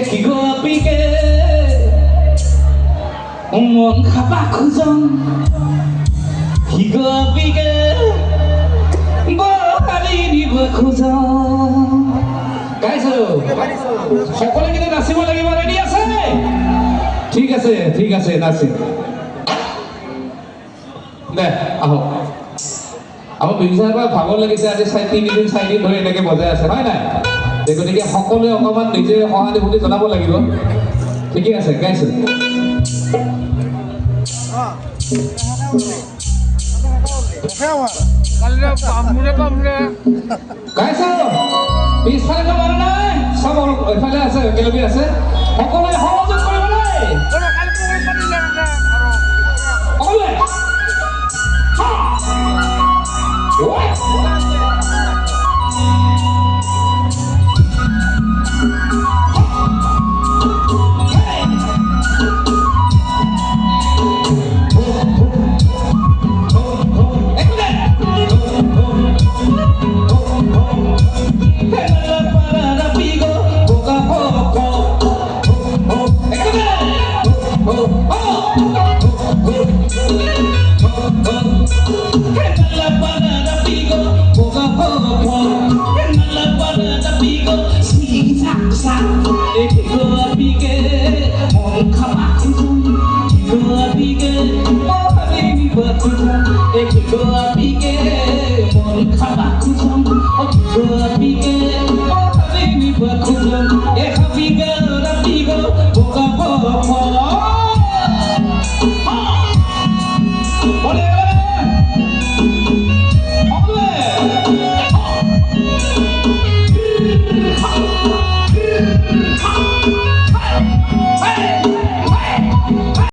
কি গো পিকে মন খাবা খুঁজং কি গো পিকে বহাৰি দিব খুঁজং গাইছো সকলে কিন্তু নাচিব লাগিব ৰেডি আছে ঠিক আছে নাচিম দে আহক আমাৰ বিজয় ভাগৰ লাগিছে আজি 3 দিন ধৰি এনেকে বজাই আছে হয় নাই গতিকে সকলোৱে অকণমান নিজে সহানুভূতি জনাব লাগিব ঠিকে আছে গাইছো গাইছো পিছফালে যাব নাই চব এফালে আছে একেলগে আছে সকলোৱে সহযোগ কৰিব নাই সকলোৱে Come on.